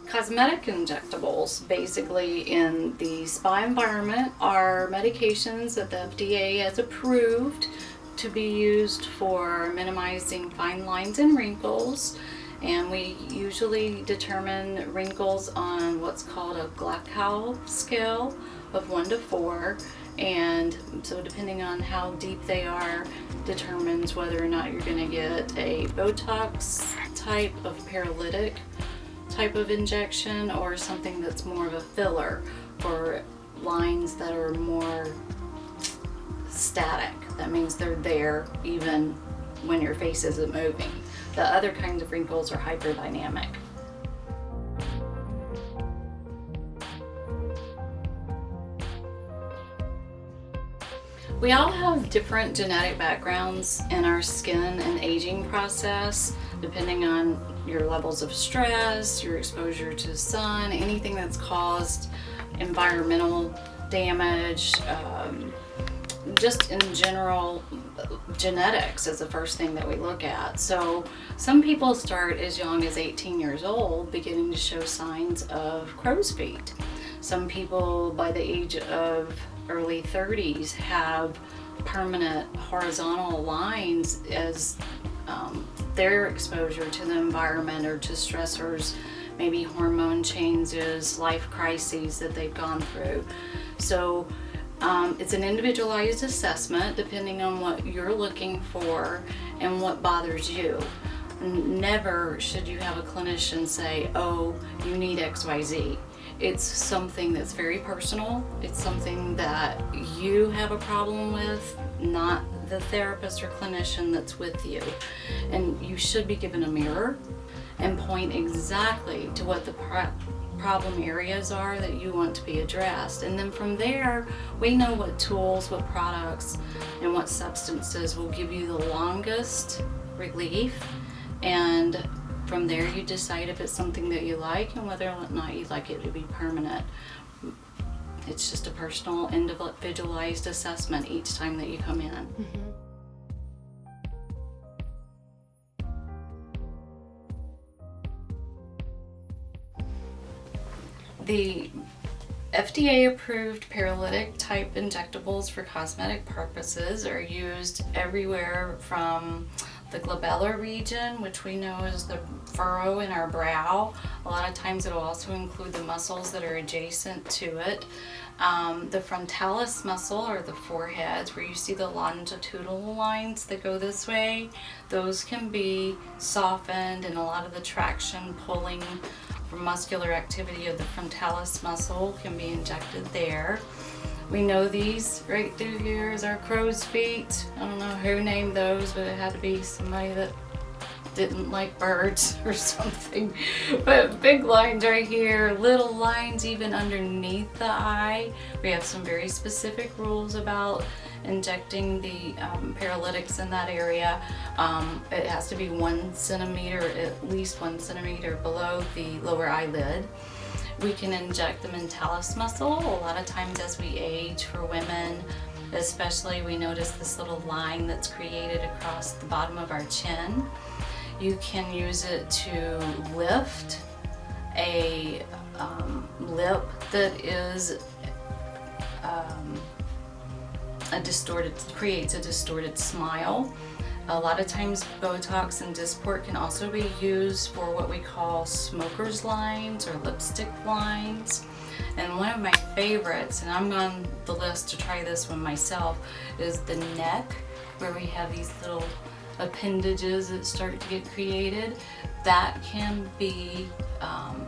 Cosmetic injectables, basically in the spa environment, are medications that the FDA has approved to be used for minimizing fine lines and wrinkles. And we usually determine wrinkles on what's called a Glasgow scale of 1 to 4. And so depending on how deep they are determines whether or not you're going to get a Botox type of paralytic type of injection or something that's more of a filler for lines that are more static. That means they're there even when your face isn't moving. The other kinds of wrinkles are hyperdynamic. We all have different genetic backgrounds in our skin and aging process, depending on your levels of stress, your exposure to the sun, anything that's caused environmental damage, just in general, genetics is the first thing that we look at. So some people start as young as 18 years old beginning to show signs of crow's feet. Some people by the age of early 30s have permanent horizontal lines as their exposure to the environment or to stressors, maybe hormone changes, life crises that they've gone through. So it's an individualized assessment depending on what you're looking for and what bothers you. Never should you have a clinician say, oh, you need XYZ. It's something that's very personal. It's something that you have a problem with, not the therapist or clinician that's with you. And you should be given a mirror and point exactly to what the problem areas are that you want to be addressed. And then from there, we know what tools, what products, and what substances will give you the longest relief. And from there, you decide if it's something that you like and whether or not you like it to be permanent. It's just a personal, individualized assessment each time that you come in. Mm-hmm. The FDA-approved paralytic type injectables for cosmetic purposes are used everywhere from the glabellar region, which we know is the furrow in our brow. A lot of times it will also include the muscles that are adjacent to it. The frontalis muscle, or the foreheads, where you see the longitudinal lines that go this way, those can be softened, and a lot of the traction pulling from muscular activity of the frontalis muscle can be injected there. We know these right through here is our crow's feet. I don't know who named those, but it had to be somebody that didn't like birds or something. But big lines right here, little lines even underneath the eye. We have some very specific rules about injecting the paralytics in that area. It has to be 1 centimeter, at least 1 centimeter below the lower eyelid. We can inject the mentalis muscle. A lot of times as we age, for women especially, we notice this little line that's created across the bottom of our chin. You can use it to lift a lip that is creates a distorted smile. A lot of times Botox and Dysport can also be used for what we call smoker's lines or lipstick lines. And one of my favorites, and I'm on the list to try this one myself, is the neck, where we have these little appendages that start to get created. That can be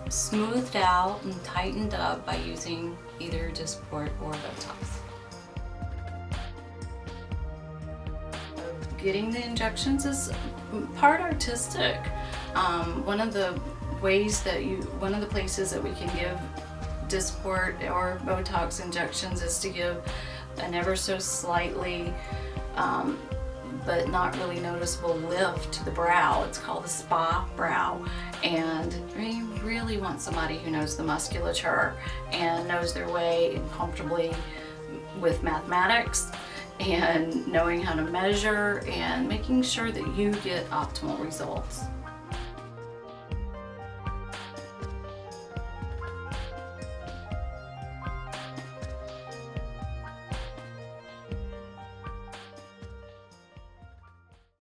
smoothed out and tightened up by using either Dysport or Botox. Getting the injections is part artistic. One of the places that we can give Dysport or Botox injections is to give an ever so slightly but not really noticeable lift to the brow. It's called the spa brow, and you really want somebody who knows the musculature and knows their way comfortably with mathematics and knowing how to measure and making sure that you get optimal results.